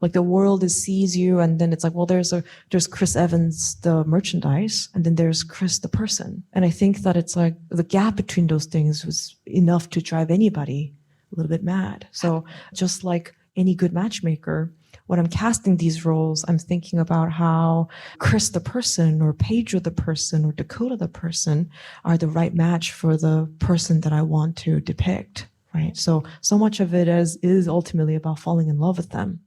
Like the world sees you, and then it's like, well, there's Chris Evans, the merchandise, and then there's Chris, the person. And I think that it's like the gap between those things was enough to drive anybody a little bit mad. So just like any good matchmaker, when I'm casting these roles, I'm thinking about how Chris the person, or Pedro the person, or Dakota the person are the right match for the person that I want to depict, right? So much of it is ultimately about falling in love with them.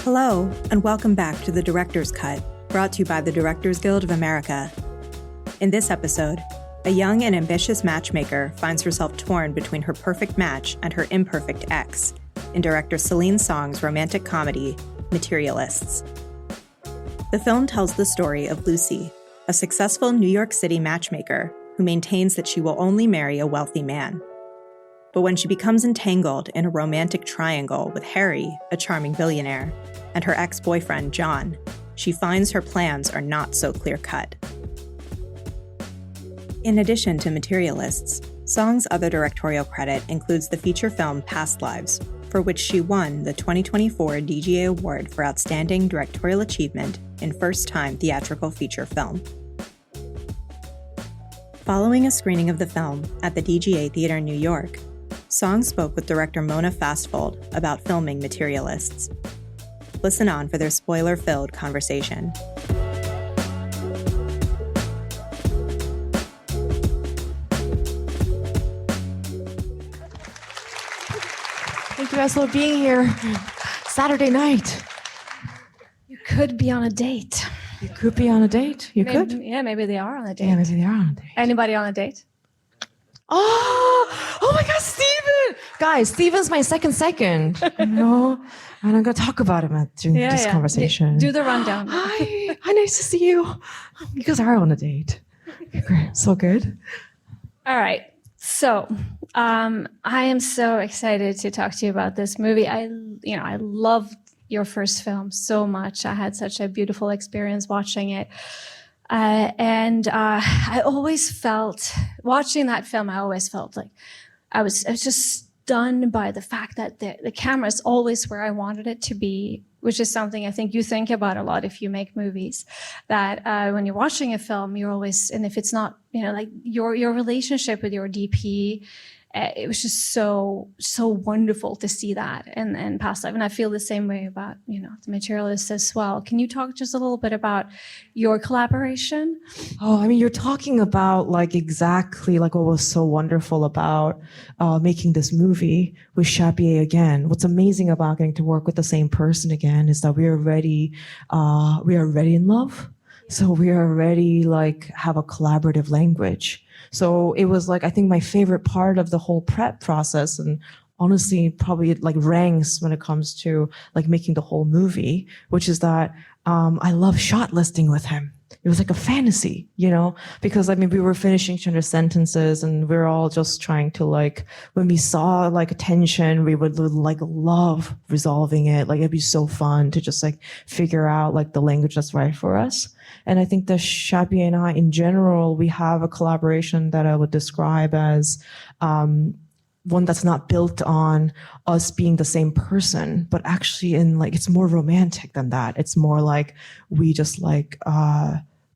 Hello, and welcome back to The Director's Cut, brought to you by the Directors Guild of America. In this episode, a young and ambitious matchmaker finds herself torn between her perfect match and her imperfect ex in director Celine Song's romantic comedy, Materialists. The film tells the story of Lucy, a successful New York City matchmaker who maintains that she will only marry a wealthy man. But when she becomes entangled in a romantic triangle with Harry, a charming billionaire, and her ex-boyfriend, John, she finds her plans are not so clear-cut. In addition to Materialists, Song's other directorial credit includes the feature film Past Lives, for which she won the 2024 DGA Award for Outstanding Directorial Achievement in First-Time Theatrical Feature Film. Following a screening of the film at the DGA Theater in New York, Song spoke with director Mona Fastvold about filming Materialists. Listen on for their spoiler-filled conversation. Thank you guys for being here. Saturday night. You could be on a date. You could be on a date. You maybe, could. Yeah, maybe they are on a date. Yeah, maybe they are on a date. Anybody on a date? Oh my God, Steven! Guys, Steven's my second. And I'm going to talk about him during this conversation. Do the rundown. Hi, nice to see you. You guys are on a date. Great, so good. All right. So, I am so excited to talk to you about this movie. I loved your first film so much. I had such a beautiful experience watching it. And I always felt, watching that film, I always felt like I was just stunned by the fact that the camera is always where I wanted it to be, which is something I think you think about a lot if you make movies, that when you're watching a film, you're always, and if it's not, like your relationship with your DP, it was just so wonderful to see that in Past Life. And I feel the same way about, the Materialists as well. Can you talk just a little bit about your collaboration? Oh, I mean, you're talking about exactly what was so wonderful about making this movie with Chapier again. What's amazing about getting to work with the same person again is that we are already in love. So we already have a collaborative language. So it was I think my favorite part of the whole prep process, and honestly probably it ranks when it comes to making the whole movie, which is that I love shot listing with him. It was a fantasy, because we were finishing each other's sentences and we were all just trying to when we saw a tension, we would love resolving it. It'd be so fun to just figure out the language that's right for us. And I think that Chapier and I, in general, we have a collaboration that I would describe as one that's not built on us being the same person, but actually it's more romantic than that. It's more we just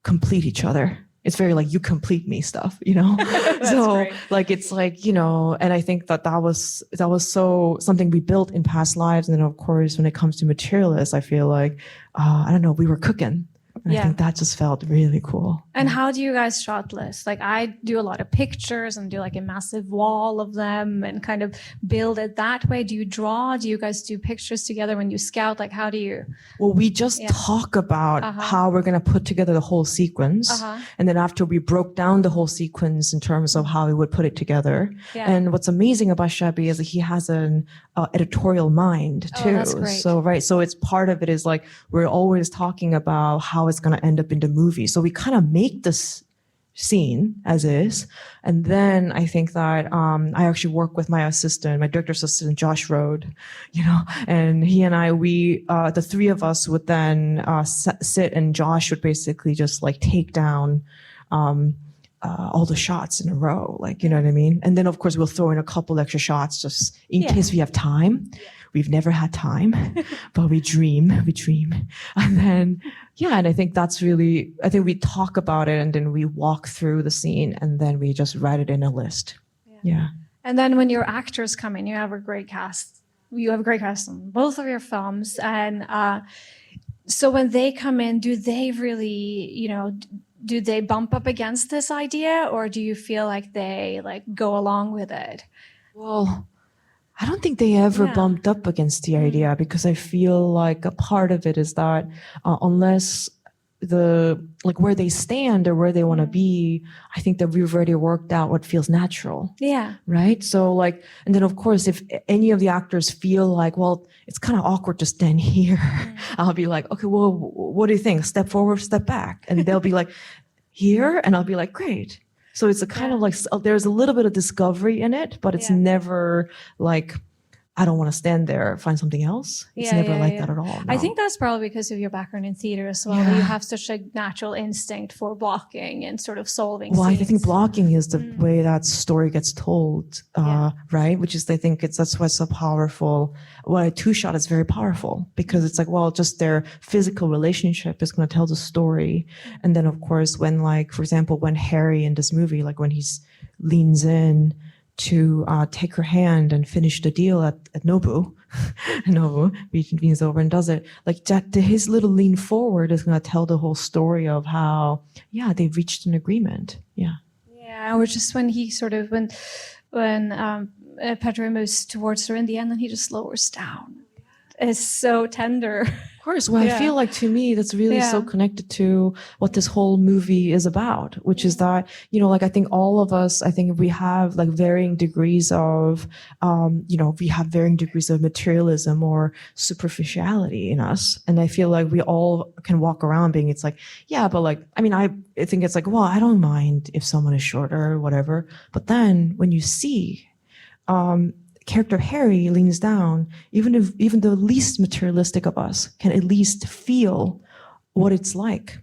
complete each other. It's very you complete me stuff, So great. It's and I think that was so something we built in Past Lives. And then of course, when it comes to Materialists, I feel I don't know, we were cooking. And I think that just felt really cool. And how do you guys shot list? I do a lot of pictures and do a massive wall of them and kind of build it that way. Do you draw? Do you guys do pictures together when you scout? How do you? Well, we just talk about how we're going to put together the whole sequence. And then after we broke down the whole sequence in terms of how we would put it together. Yeah. And what's amazing about Chapier is that he has an editorial mind too. That's great. So it's part of it is we're always talking about how it's going to end up in the movie. So we kind of make this scene as is. And then I think that I actually work with my assistant, my director assistant, Josh Rode, and he and I, the three of us would then sit, and Josh would basically just like take down all the shots in a row, like, you know what I mean? And then of course we'll throw in a couple extra shots just in case we have time. We've never had time, but we dream. And then, and I think I think we talk about it and then we walk through the scene and then we just write it in a list. Yeah. And then when your actors come in, you have a great cast. You have a great cast on both of your films. And so when they come in, do they really, do they bump up against this idea, or do you feel like they go along with it? Well, I don't think they ever bumped up against the idea, because I feel like a part of it is that unless where they stand or where they want to be, I think that we've already worked out what feels natural. Yeah. Right. So and then of course, if any of the actors feel like, well, it's kind of awkward to stand here, I'll be like, okay, well, what do you think? Step forward, step back. And they'll be like, here. And I'll be like, great. So it's a kind of there's a little bit of discovery in it, but it's never like, I don't want to stand there, find something else. It's never that at all. No. I think that's probably because of your background in theater as well. Yeah. You have such a natural instinct for blocking and sort of solving Well, scenes. I think blocking is the way that story gets told, right? Which is, I think that's why it's so powerful. Well, a two-shot is very powerful because it's like, well, just their physical relationship is going to tell the story. And then, of course, when for example, when Harry in this movie, when he leans in to take her hand and finish the deal at Nobu. Nobu reconvenes over and does it. His little lean forward is going to tell the whole story of how, they've reached an agreement. Yeah. Yeah, or just when he sort of, when Pedro moves towards her in the end, then he just lowers down. It's so tender. Of course. Well, I feel like to me, that's really so connected to what this whole movie is about, which is that, I think all of us, we have varying degrees of, we have varying degrees of materialism or superficiality in us. And I feel like we all can walk around being, it's I think it's well, I don't mind if someone is shorter or whatever. But then when you see, character Harry leans down, even the least materialistic of us can at least feel what it's like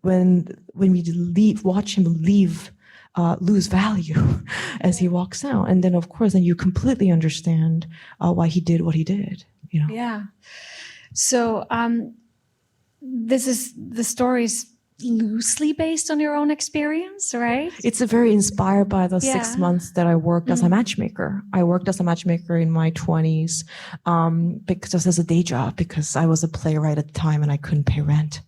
when we watch him lose value as he walks out. And then of course, then you completely understand why he did what he did. Yeah. So the story's loosely based on your own experience, right? It's very inspired by the 6 months that I worked as a matchmaker. I worked as a matchmaker in my 20s, just as a day job, because I was a playwright at the time and I couldn't pay rent.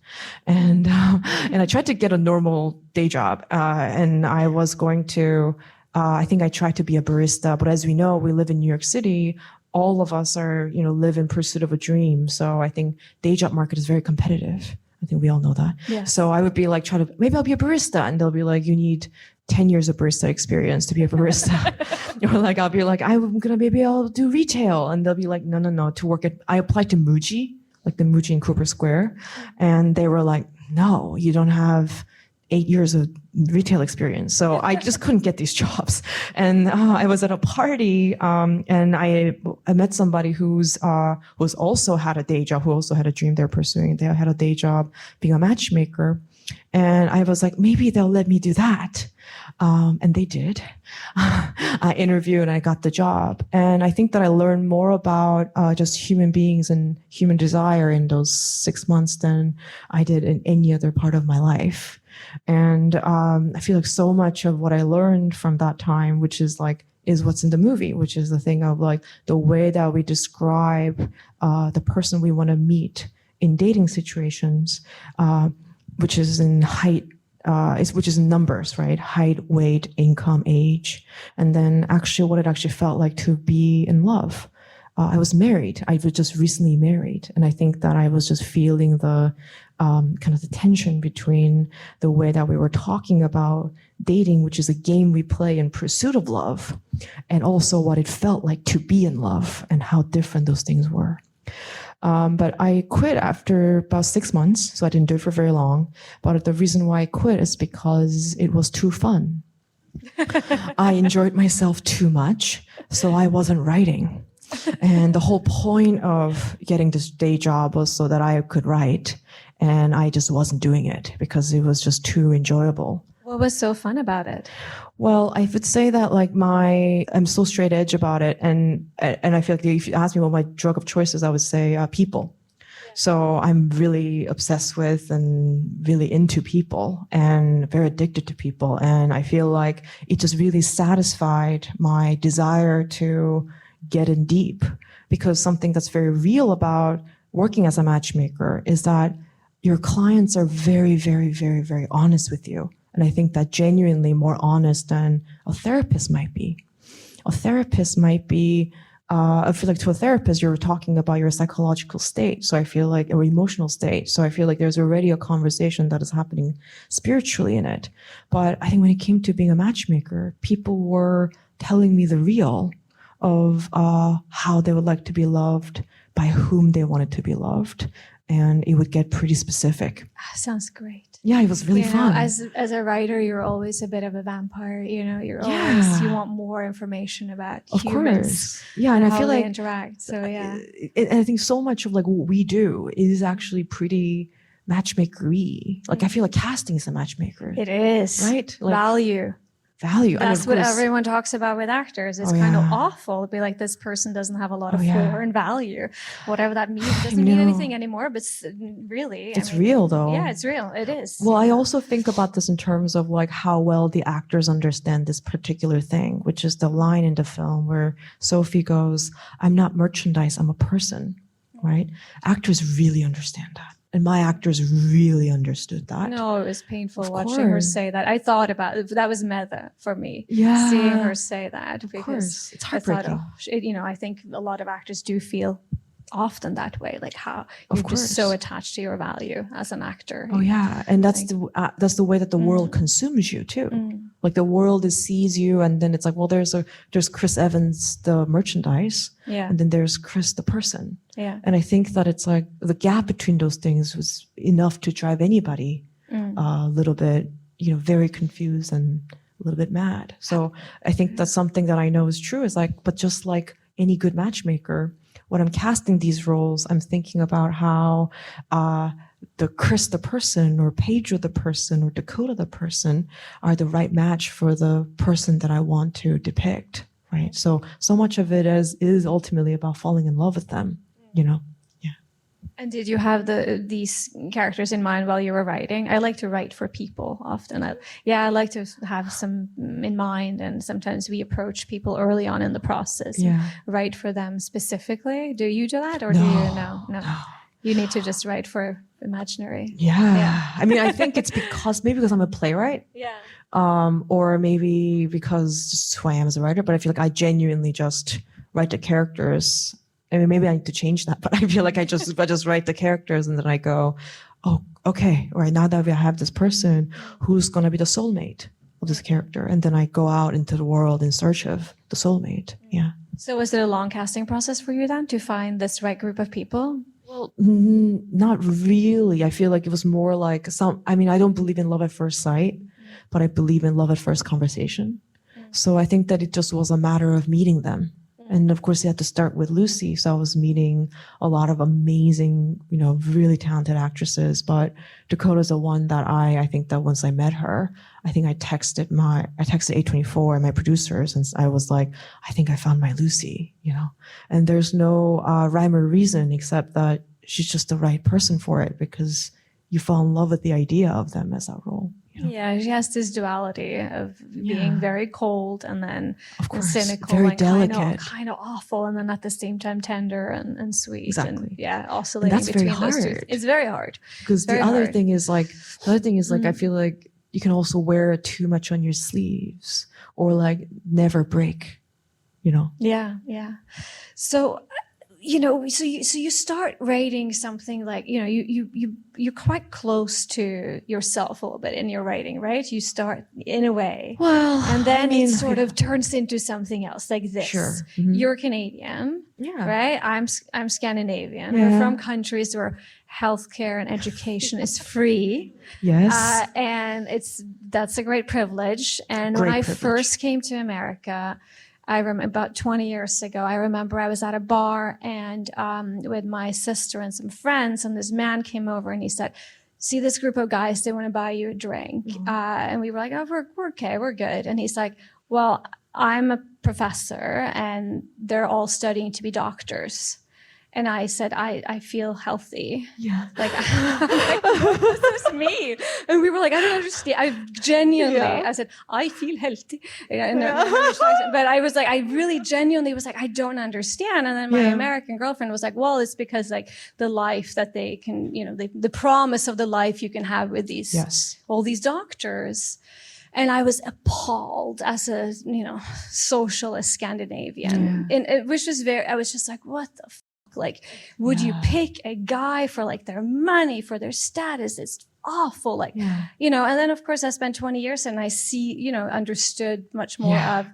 And I tried to get a normal day job, and I was going to, I think I tried to be a barista, but as we know, we live in New York City. All of us are, live in pursuit of a dream. So I think day job market is very competitive. I think we all know that. Yeah. So I would be maybe I'll be a barista. And they'll be like, you need 10 years of barista experience to be a barista. Or I'll be like, I'll do retail. And they'll be like, no, to work I applied to Muji, the Muji in Cooper Square. And they were like, no, you don't have 8 years of retail experience. So I just couldn't get these jobs. And I was at a party, and I met somebody who's also had a day job, who also had a dream they're pursuing. They had a day job being a matchmaker. And I was like, maybe they'll let me do that. And they did. I interviewed and I got the job. And I think that I learned more about just human beings and human desire in those 6 months than I did in any other part of my life. And I feel like so much of what I learned from that time, which is what's in the movie, which is the thing of the way that we describe the person we want to meet in dating situations, which is in height, which is in numbers, right? Height, weight, income, age, and then actually what it actually felt like to be in love. I was married. I was just recently married. And I think that I was just feeling the kind of the tension between the way that we were talking about dating, which is a game we play in pursuit of love, and also what it felt like to be in love and how different those things were. But I quit after about 6 months, so I didn't do it for very long. But the reason why I quit is because it was too fun. I enjoyed myself too much, so I wasn't writing. And the whole point of getting this day job was so that I could write, and I just wasn't doing it because it was just too enjoyable. What was so fun about it? Well, I would say that like I'm so straight edge about it, and I feel like if you ask me what my drug of choice is, I would say people. So I'm really obsessed with and really into people and very addicted to people. And I feel like it just really satisfied my desire to get in deep, because something that's very real about working as a matchmaker is that your clients are very, very, very, very honest with you. And I think that genuinely more honest than a therapist might be. A therapist might be, I feel like to a therapist, you're talking about your psychological state. So I feel like, or emotional state. So I feel like there's already a conversation that is happening spiritually in it. But I think when it came to being a matchmaker, people were telling me the real of how they would like to be loved, by whom they wanted to be loved. And it would get pretty specific. Sounds great. Yeah, it was really fun. As a writer, you're always a bit of a vampire. You're always, you want more information about of humans. Course. Yeah, and I how feel they like interact. So yeah, and I think so much of like what we do is actually pretty matchmaker-y. Like I feel like casting is a matchmaker. It is. Right? Like, value. And That's of what course, everyone talks about with actors. It's kind of awful to be like, this person doesn't have a lot of floor and value, whatever that means. It doesn't mean anything anymore, but really. It's real though. Yeah, it's real. It is. Well, I also think about this in terms of like how well the actors understand this particular thing, which is the line in the film where Sophie goes, "I'm not merchandise, I'm a person," right? Actors really understand that. And my actors really understood that. No, it was painful watching her say that. I thought about it. That was meta for me. Yeah. Seeing her say that. Because of course. It's I heartbreaking. thought, I think a lot of actors do feel often that way, like how you're just so attached to your value as an actor. Oh yeah, and that's the way that the world consumes you too. Like the world sees you, and then it's like, well, there's Chris Evans, the merchandise, and then there's Chris, the person. Yeah, and I think that it's like the gap between those things was enough to drive anybody a little bit, very confused and a little bit mad. So I think that's something that I know is true. Is like, but just like any good matchmaker, when I'm casting these roles, I'm thinking about how the Chris the person, or Pedro the person, or Dakota the person are the right match for the person that I want to depict, right? So much of it is ultimately about falling in love with them, Yeah. And did you have these characters in mind while you were writing? I like to write for people often. I like to have some in mind, and sometimes we approach people early on in the process. Yeah. Write for them specifically. Do you do that, or do you no? You need to just write for imaginary. Yeah. I mean, I think it's maybe because I'm a playwright. Yeah. Or maybe because just who I am as a writer. But I feel like I genuinely just write the characters. I mean, maybe I need to change that, but I feel like I just write the characters, and then I go, oh, okay, all right, now that we have this person, who's going to be the soulmate of this character? And then I go out into the world in search of the soulmate. Yeah. So was it a long casting process for you then to find this right group of people? Well, not really. I feel like it was more like I don't believe in love at first sight, but I believe in love at first conversation. So I think that it just was a matter of meeting them. And of course, you had to start with Lucy. So I was meeting a lot of amazing, really talented actresses. But Dakota's the one that I think that once I met her, I think I texted A24 and my producers, and I was like, I think I found my Lucy, And there's no rhyme or reason except that she's just the right person for it, because you fall in love with the idea of them as that role. Yeah, she has this duality of being very cold and then cynical, very and delicate, kind of awful, and then at the same time tender and sweet. Exactly. And oscillating that's between very hard. those two. It's very hard. Because the other thing is like, I feel like you can also wear it too much on your sleeves, or like never break, Yeah. So so you start writing something like, you're quite close to yourself a little bit in your writing, right? You start in a way. Well, and then I mean, it sort of turns into something else like this. Sure. Mm-hmm. You're Canadian, Yeah. right? I'm Scandinavian. Yeah. We're from countries where healthcare and education is free. Yes. And that's a great privilege. And Great when I privilege. first came to America, I remember about 20 years ago, I remember I was at a bar and with my sister and some friends, and this man came over and he said, see this group of guys, they want to buy you a drink. And we were like, oh, we're okay, we're good. And he's like, well, I'm a professor and they're all studying to be doctors. And I said, I feel healthy. Yeah. Like, this is me. And we were like, I don't understand. I genuinely, I said, I feel healthy. But I was like, I really genuinely was like, I don't understand. And then my American girlfriend was like, well, it's because like the life that they can, the promise of the life you can have with these, all these doctors. And I was appalled as a, socialist Scandinavian. And which was I was just like, what the like, would you pick a guy for like their money, for their status? It's awful. Like, and then of course I spent 20 years and I see, understood much more of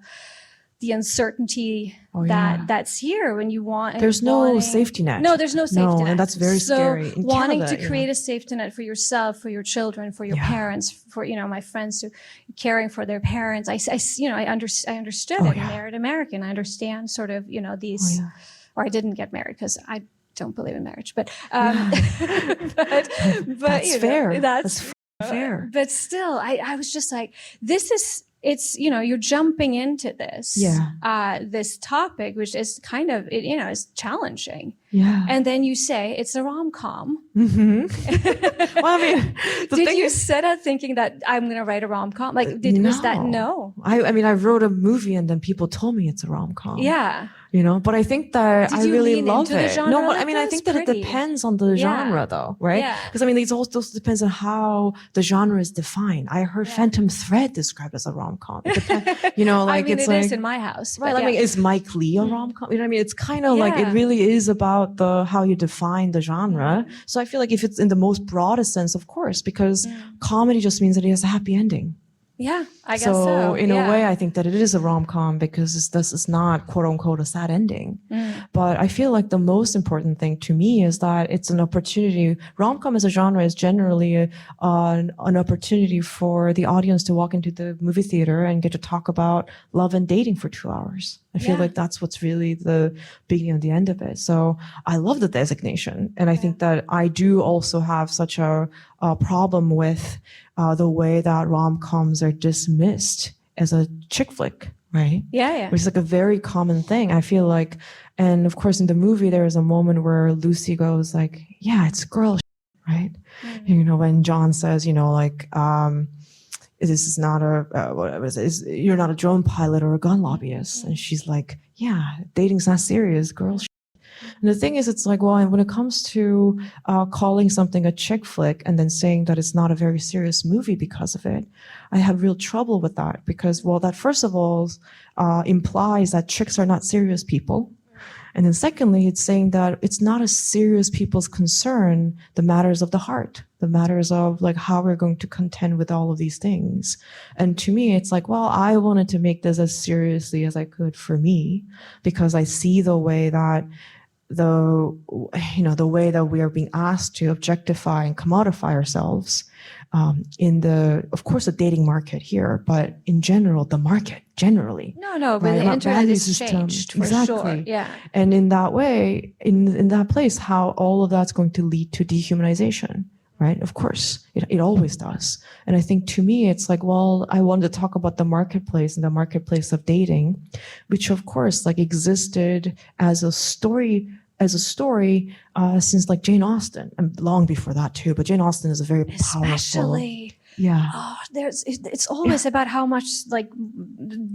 the uncertainty that's here when you want. There's no safety net. No, there's no safety net. And that's very scary. In wanting Canada, to create a safety net for yourself, for your children, for your parents, for, my friends who caring for their parents. I understood it. I married American. I understand sort of, these, or I didn't get married because I don't believe in marriage, but that's fair. That's fair. But still, I was just like, it's, you're jumping into this, this topic, which is kind of, is challenging. Yeah. And then you say it's a rom-com. Mm-hmm. Well, I mean, did you set out thinking that I'm going to write a rom-com? Like, was that no? I mean, I wrote a movie and then people told me it's a rom-com. Yeah. But I think that I really love it. No, but I mean, I think that it depends on the genre though, right? Because I mean, it also depends on how the genre is defined. I heard Phantom Thread described as a rom-com. Like I mean, it's it is in my house. Right. I mean, is Mike Lee a rom-com? You know what I mean? It's kind of like, it really is about how you define the genre. So I feel like if it's in the most broadest sense, of course, because comedy just means that it has a happy ending. Yeah, I guess so. So in a way, I think that it is a rom-com because this is not quote unquote a sad ending. But I feel like the most important thing to me is that it's an opportunity. Rom-com as a genre is generally an opportunity for the audience to walk into the movie theater and get to talk about love and dating for 2 hours. I feel like that's what's really the beginning and the end of it. So I love the designation. And I think that I do also have such a problem with the way that rom-coms are dismissed as a chick flick, right? Yeah. Which is like a very common thing. I feel like, and of course in the movie, there is a moment where Lucy goes like, yeah, it's girl shit, right? When John says, this is not you're not a drone pilot or a gun lobbyist. And she's like, yeah, dating's not serious, girl shit. And the thing is, it's like, well, and when it comes to calling something a chick flick and then saying that it's not a very serious movie because of it, I have real trouble with that because, well, that first of all implies that chicks are not serious people. And then secondly, it's saying that it's not a serious people's concern, the matters of the heart, the matters of like how we're going to contend with all of these things. And to me, it's like, well, I wanted to make this as seriously as I could for me because I see the way that the way that we are being asked to objectify and commodify ourselves in of course, the dating market here, but in general, the market generally. No, but the internet has changed for sure. Yeah. And in that way, in that place, how all of that's going to lead to dehumanization, right? Of course, it always does. And I think to me, it's like, well, I wanted to talk about the marketplace and the marketplace of dating, which of course like existed as a story since like Jane Austen and long before that too. But Jane Austen is a very powerful. Especially Yeah. oh, it's always about how much like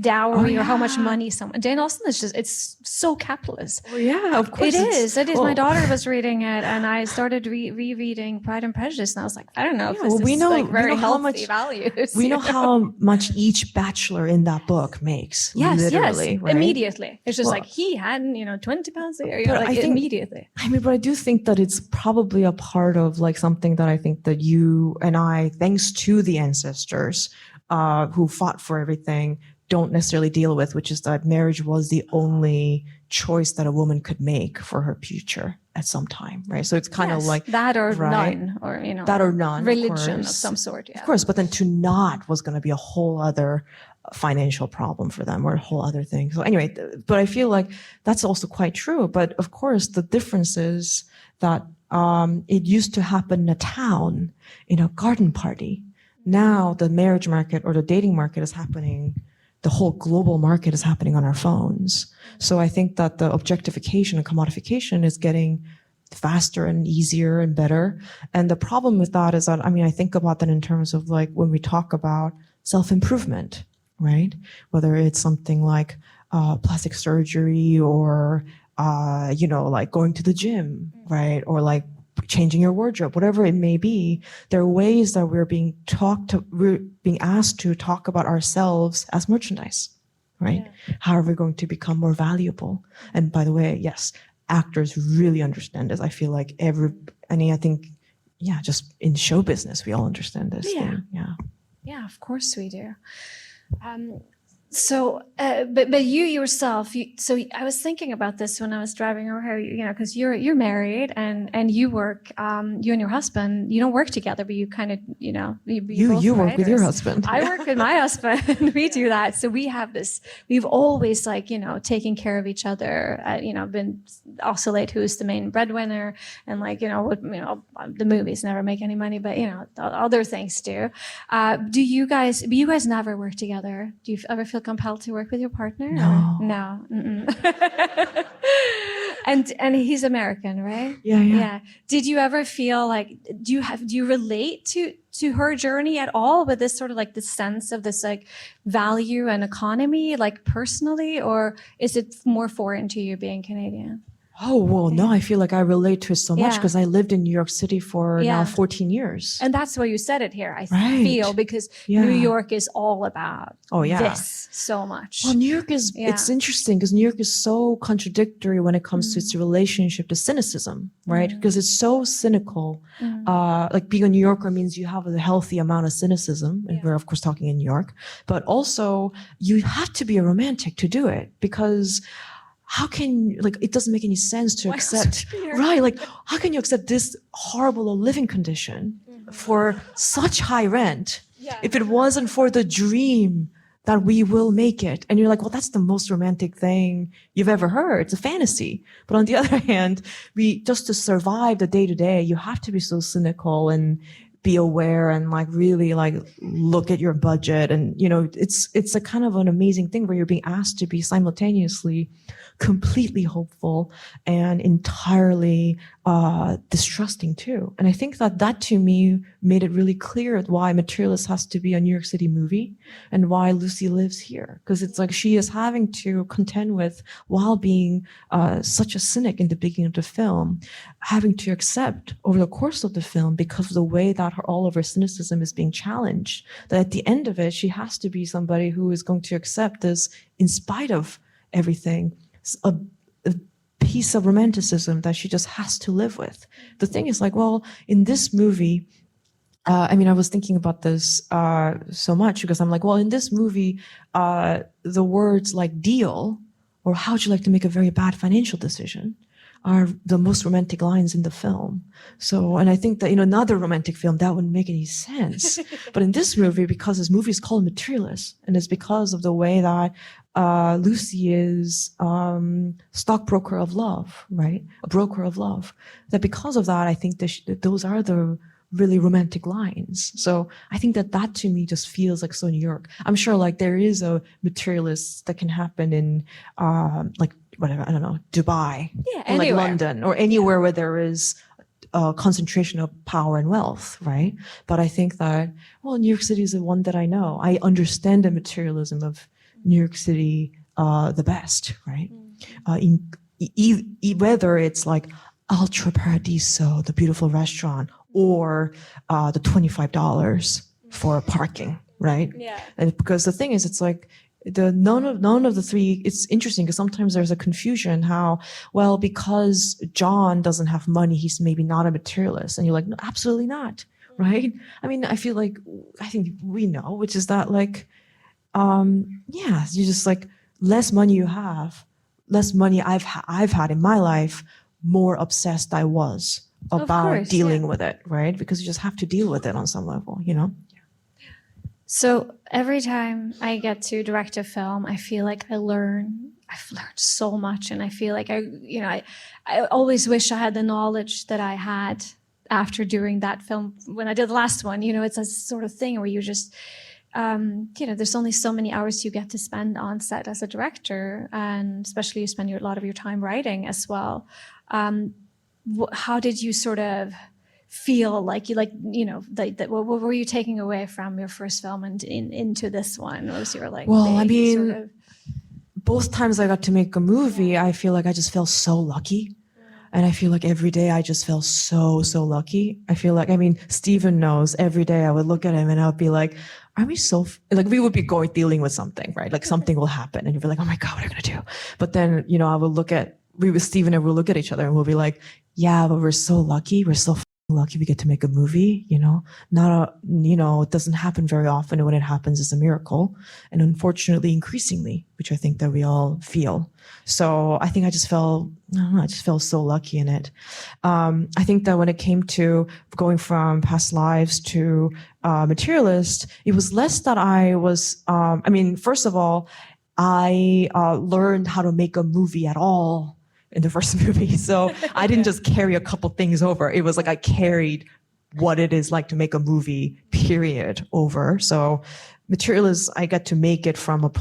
dowry or how much money someone. Jane Austen is just, it's so capitalist. Well, yeah, of course. It is. Well, My daughter was reading it, and I started rereading Pride and Prejudice, and I was like, I don't know if this we is know, like very we know how healthy much values. we know how much each bachelor in that book makes. Yes, literally, yes, right? immediately. It's just Well, like he had, £20 a year, you but know, like I think- immediately. I mean, but I do think that it's probably a part of like something that I think that you and I, thanks to the ancestors who fought for everything, don't necessarily deal with, which is that marriage was the only choice that a woman could make for her future at some time, right? So it's kind of Yes, like that or right? none, or you know, that or none, religion of course. some sort. Yeah. Of course, but then to not was going to be a whole other financial problem for them or a whole other thing. So anyway, but I feel like that's also quite true. But of course, the difference is that it used to happen in a town, in a garden party. Now the marriage market or the dating market is happening, the whole global market is happening on our phones. So I think that the objectification and commodification is getting faster and easier and better. And the problem with that is that, I mean, I think about that in terms of like when we talk about self-improvement, right? Whether it's something like plastic surgery or, you know, like going to the gym, right? Or like changing your wardrobe, whatever it may be, there are ways that we're being asked to talk about ourselves as merchandise, right? Yeah. How are we going to become more valuable? And by the way, yes, actors really understand this. I feel like I think, yeah, just in show business, we all understand this. Yeah. Thing. Yeah. Yeah, of course we do. But you yourself, so I was thinking about this when I was driving over here, you know, because you're married and you work, you and your husband, you don't work together, but you kind of, you know, you work with your husband. I work with my husband. We do that. So we have this, we've always like, you know, taken care of each other, you know, been oscillate who's the main breadwinner and like, you know, the movies never make any money, but you know, other things do. Do you guys never work together? Do you ever feel compelled to work with your partner? No. Or? No. And he's American, right? Yeah. Did you ever feel like, do you relate to her journey at all with this sort of like the sense of this like value and economy, like personally, or is it more foreign to you being Canadian? Oh, well, no, I feel like I relate to it so much because I lived in New York City for now 14 years. And that's why you said it here, I feel, because Yeah. New York is all about this so much. Well, New York is, it's interesting because New York is so contradictory when it comes to its relationship to cynicism, right? Because it's so cynical. Like being a New Yorker means you have a healthy amount of cynicism. And we're, of course, talking in New York. But also, you have to be a romantic to do it because how can, like, it doesn't make any sense to accept, right? Like, how can you accept this horrible living condition for such high rent if it wasn't for the dream that we will make it? And you're like, well, that's the most romantic thing you've ever heard. It's a fantasy. But on the other hand, just to survive the day to day, you have to be so cynical and be aware and like really like look at your budget. And, you know, it's a kind of an amazing thing where you're being asked to be simultaneously completely hopeful and entirely distrusting too. And I think that to me made it really clear why Materialists has to be a New York City movie and why Lucy lives here. Because it's like she is having to contend with, while being such a cynic in the beginning of the film, having to accept over the course of the film, because of the way that all of her cynicism is being challenged, that at the end of it, she has to be somebody who is going to accept this in spite of everything. A piece of romanticism that she just has to live with. The thing is like, well, in this movie, I mean, I was thinking about this so much because I'm like, well, in this movie, the words like deal or how would you like to make a very bad financial decision are the most romantic lines in the film. So, and I think that in another romantic film, that wouldn't make any sense. But in this movie, because this movie is called Materialists, and it's because of the way that Lucy is stockbroker of love, right? A broker of love. That because of that, I think that those are the really romantic lines. So I think that to me just feels like so New York. I'm sure like there is a Materialist that can happen in like whatever, I don't know, Dubai, or like London, or anywhere where there is concentration of power and wealth, right? But I think that, well, New York City is the one that I know. I understand the materialism of New York City the best, right? Whether it's like Ultra Paradiso, the beautiful restaurant, or the $25 for parking, right? Yeah. And because the thing is, it's like none of the three. It's interesting because sometimes there's a confusion how, well, because John doesn't have money, he's maybe not a materialist, and you're like, no, absolutely not, right? I mean, I think we know, which is that like, yeah, you just like less money you have, less money I've had in my life, more obsessed I was about course, dealing yeah. with it, right? Because you just have to deal with it on some level, you know? So every time I get to direct a film, I feel like I've learned so much, and I feel like I always wish I had the knowledge that I had after doing that film when I did the last one. You know, it's a sort of thing where you just, there's only so many hours you get to spend on set as a director, and especially you spend a lot of your time writing as well. How did you sort of feel like what were you taking away from your first film and into this one? What was your like? Well, I big mean, sort of... both times I got to make a movie, I feel like I just felt so lucky. And I feel like every day I just felt so lucky. I feel like, I mean, Steven knows every day I would look at him and I would be like, are we like we would be dealing with something, right? Like something will happen and you'd be like, oh my God, what are we going to do? But then, I would Steven and we'll look at each other and we'll be like, yeah, but we're so lucky. We're so lucky we get to make a movie, it doesn't happen very often. And when it happens, it's a miracle. And unfortunately, increasingly, which I think that we all feel. So I think I just felt so lucky in it. I think that when it came to going from Past Lives to Materialist, it was less that I was, first of all, I learned how to make a movie at all in the first movie. So I didn't just carry a couple things over. It was like I carried what it is like to make a movie, period, over. So Materialists, I get to make it from a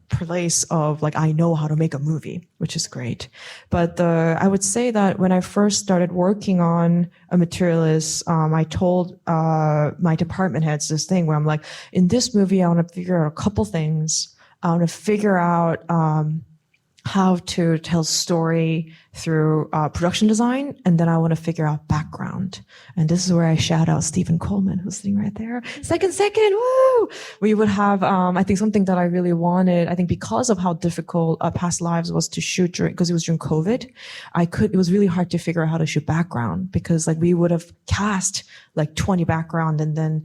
place of like, I know how to make a movie, which is great. But I would say that when I first started working on a Materialist, I told my department heads this thing where I'm like, in this movie, I want to figure out a couple things. I want to figure out how to tell story through production design, and then I want to figure out background. And this is where I shout out Stephen Coleman, who's sitting right there. Second, woo! We would have, I think something that I really wanted, I think because of how difficult Past Lives was to shoot because it was during COVID, it was really hard to figure out how to shoot background because like we would have cast like 20 background and then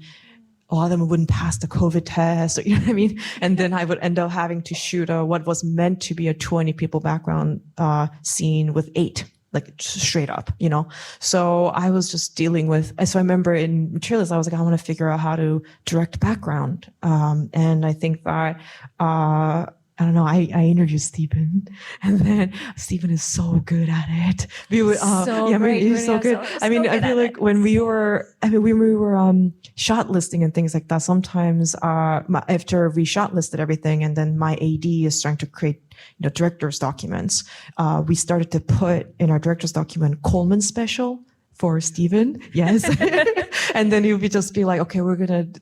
a lot of them wouldn't pass the COVID test, or, you know what I mean? And then I would end up having to shoot what was meant to be a 20 people background scene with 8, like straight up, So I was just dealing with, so I remember in Materials, I was like, I want to figure out how to direct background. And I think that, I don't know, I interviewed Stephen, and then Stephen is so good at it. He's so good. I feel like when we were shot listing and things like that, sometimes after we shot listed everything and then my AD is trying to create director's documents, we started to put in our director's document Coleman special for Stephen. Yes. And then you'll just be like, okay,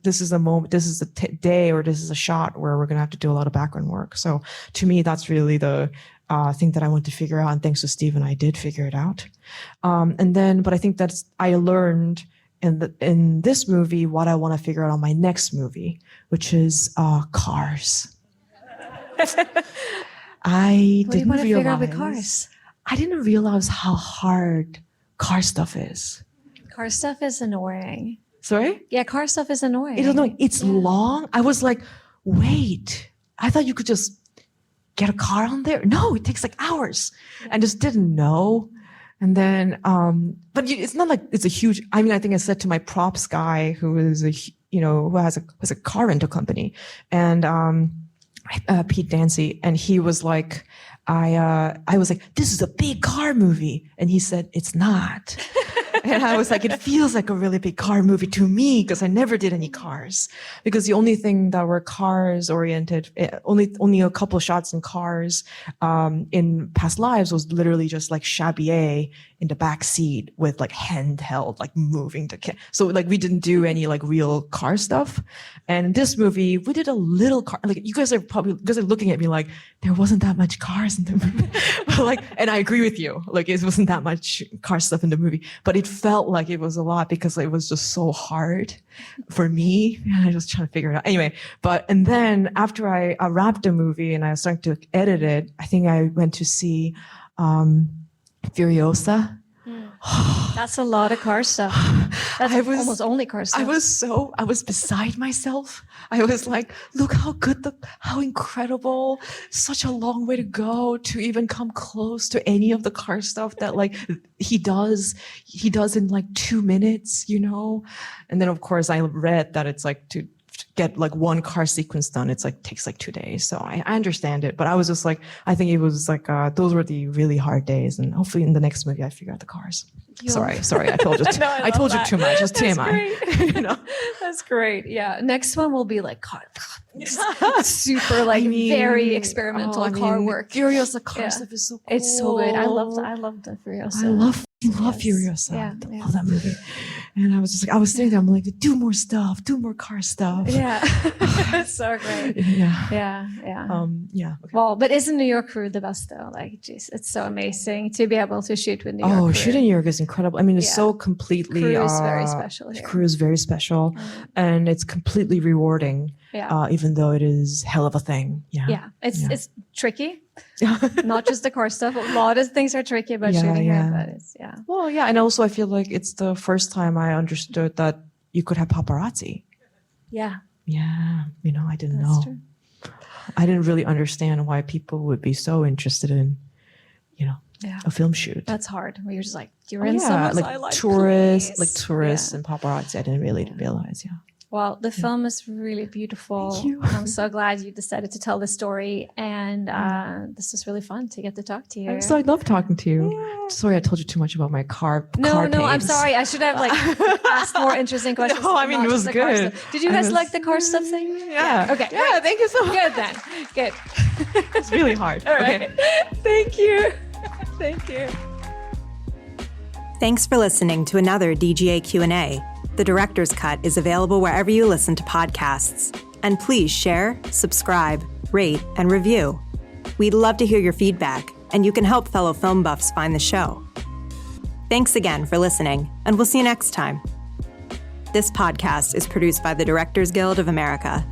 this is a moment, this is a day, or this is a shot where we're going to have to do a lot of background work. So to me, that's really the thing that I want to figure out. And thanks to Stephen, I did figure it out. But I think I learned in this movie what I want to figure out on my next movie, which is Cars. I didn't realize how hard car stuff is. Car stuff is annoying. Sorry? Yeah, car stuff is annoying. It's annoying. It's long. I was like, wait, I thought you could just get a car on there. No, it takes like hours. And just didn't know. And then, but it's not like it's a huge, I think I said to my props guy who is who has a car rental company, and Pete Dancy, and he was like, I was like, this is a big car movie. And he said, it's not. And I was like, it feels like a really big car movie to me because I never did any cars. Because the only thing that were cars oriented, only a couple shots in cars in Past Lives was literally just like Chabier in the back seat with like handheld, like moving the so like we didn't do any like real car stuff. And in this movie, we did a little car. Like you guys are looking at me like there wasn't that much cars in the movie. But like, and I agree with you. Like it wasn't that much car stuff in the movie, but it felt like it was a lot because it was just so hard for me. And I was trying to figure it out. Anyway, and then after I wrapped the movie and I was starting to edit it, I think I went to see Furiosa. That's a lot of car stuff. That's almost only car stuff. I was beside myself. I was like, look how good, how incredible, such a long way to go to even come close to any of the car stuff that like he does in like 2 minutes, you know? And then of course I read that it's like to get like one car sequence done, it's like takes like 2 days. So I understand it, but I was just like, I think it was like, those were the really hard days. And hopefully in the next movie, I figure out the cars. Sorry. I told you. No, I told you too much. Just TMI. You know? That's great. Yeah. Next one will be like car, super like very experimental car work. Furiosa car stuff is so cool. It's so good. I love the Furiosa. I love Furiosa. Yeah, I love that movie. And I was just like, I was sitting there, I'm like, do more stuff, do more car stuff. Yeah. It's so great. Yeah. Okay. Well, but isn't New York crew the best though? Like, geez, it's so amazing to be able to shoot with New York crew. Shooting New York is incredible. I mean, it's so completely... Crew is very special here. Crew is very special. And it's completely rewarding. Yeah. Even though it is hell of a thing. Yeah. It's tricky. Not just the car stuff. A lot of things are tricky about shooting here, but it's Well, yeah, and also I feel like it's the first time I understood that you could have paparazzi. Yeah. Yeah. You know, I didn't That's know. True. I didn't really understand why people would be so interested in, you know, a film shoot. That's hard. Where you're just like, you're in someone's like eye, tourists and paparazzi. I didn't really realize. Well, the film is really beautiful. Thank you. I'm so glad you decided to tell the story, and this is really fun to get to talk to you. I love talking to you. Yeah. Sorry, I told you too much about my car. No, I'm sorry. I should have like asked more interesting questions. No, I mean it was good. Did you guys like the car stuff thing? Yeah. Okay. Yeah. Thank you so much. Good then. Good. It's really hard. All right. Okay. Thank you. Thank you. Thanks for listening to another DGA Q&A. The Director's Cut is available wherever you listen to podcasts. And please share, subscribe, rate, and review. We'd love to hear your feedback, and you can help fellow film buffs find the show. Thanks again for listening, and we'll see you next time. This podcast is produced by the Directors Guild of America.